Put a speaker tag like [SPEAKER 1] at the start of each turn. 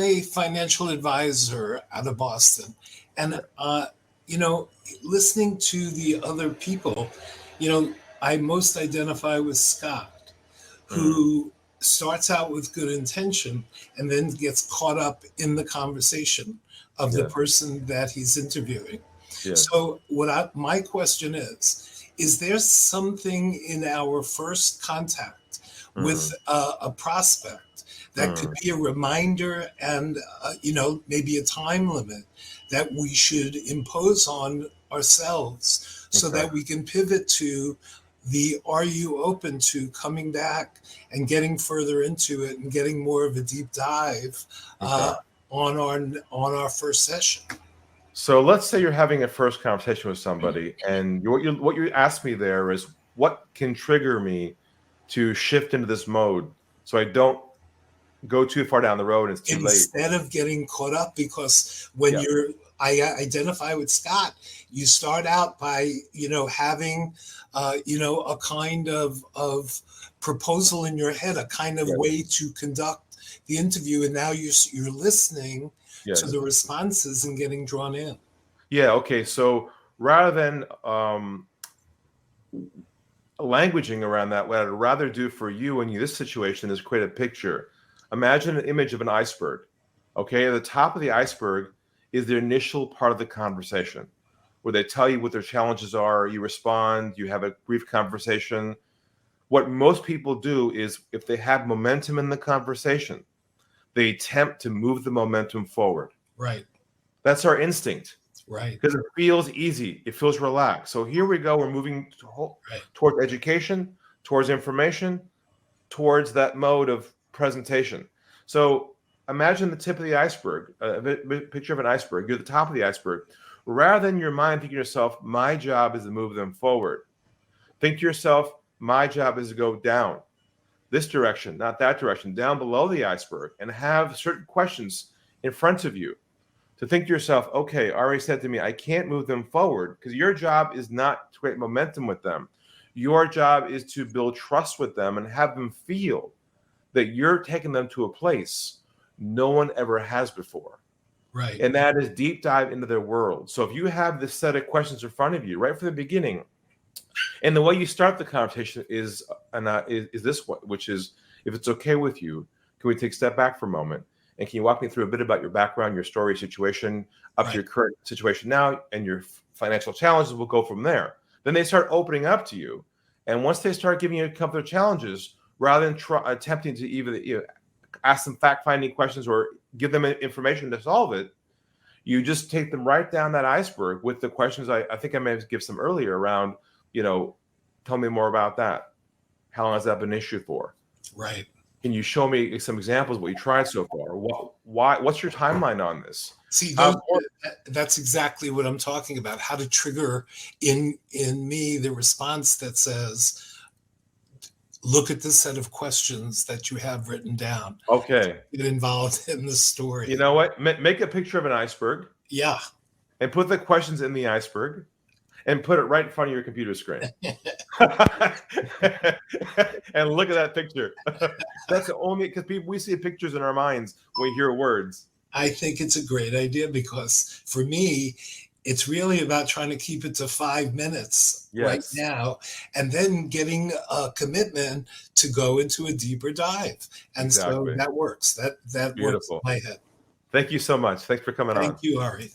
[SPEAKER 1] a financial advisor out of Boston, and listening to the other people, I most identify with Scott, who starts out with good intention and then gets caught up in the conversation of the person that he's interviewing. So my question is there something in our first contact with a prospect that could be a reminder and, maybe a time limit that we should impose on ourselves so that we can pivot to are you open to coming back and getting further into it and getting more of a deep dive on our first session?
[SPEAKER 2] So let's say you're having a first conversation with somebody, and what you asked me there is what can trigger me to shift into this mode so I don't go too far down the road and it's too late.
[SPEAKER 1] Instead of getting caught up, because when I identify with Scott, you start out by, having, a kind of proposal in your head, a kind of way to conduct the interview. And now you're listening to the responses and getting drawn in.
[SPEAKER 2] Yeah. Okay. So rather than languaging around that, what I'd rather do for you in this situation is create a picture. Imagine an image of an iceberg. Okay. At the top of the iceberg is the initial part of the conversation where they tell you what their challenges are. You respond, you have a brief conversation. What most people do is if they have momentum in the conversation, they attempt to move the momentum forward.
[SPEAKER 1] Right.
[SPEAKER 2] That's our instinct.
[SPEAKER 1] Right.
[SPEAKER 2] Because it feels easy. It feels relaxed. So here we go. We're moving towards education, towards information, towards that mode of presentation. So imagine the tip of the iceberg, a picture of an iceberg. You're at the top of the iceberg. Rather than your mind thinking to yourself, my job is to move them forward. Think to yourself, my job is to go down this direction, not that direction, down below the iceberg, and have certain questions in front of you to think to yourself, okay, Ari said to me, I can't move them forward because your job is not to create momentum with them. Your job is to build trust with them and have them feel that you're taking them to a place no one ever has before.
[SPEAKER 1] Right.
[SPEAKER 2] And that is deep dive into their world. So if you have this set of questions in front of you right from the beginning, and the way you start the conversation is this one, which is, if it's okay with you, can we take a step back for a moment? And can you walk me through a bit about your background, your story, situation, up to your current situation now, and your financial challenges? We'll go from there. Then they start opening up to you. And once they start giving you a couple of challenges, rather than attempting to either ask them fact-finding questions or give them information to solve it, you just take them right down that iceberg with the questions I think I may have given some earlier around, tell me more about that. How long has that been an issue for?
[SPEAKER 1] Right.
[SPEAKER 2] Can you show me some examples of what you tried so far? What's your timeline on this?
[SPEAKER 1] See, that's exactly what I'm talking about. How to trigger in me the response that says, look at the set of questions that you have written down.
[SPEAKER 2] Okay.
[SPEAKER 1] Get involved in the story.
[SPEAKER 2] You know what? Make a picture of an iceberg.
[SPEAKER 1] Yeah.
[SPEAKER 2] And put the questions in the iceberg and put it right in front of your computer screen. And look at that picture. That's the only, because we see pictures in our minds when we hear words.
[SPEAKER 1] I think it's a great idea because for me, it's really about trying to keep it to 5 minutes right now, and then getting a commitment to go into a deeper dive. And so that works. That works in my head.
[SPEAKER 2] Thank you so much. Thanks for coming on.
[SPEAKER 1] Thank you, Ari.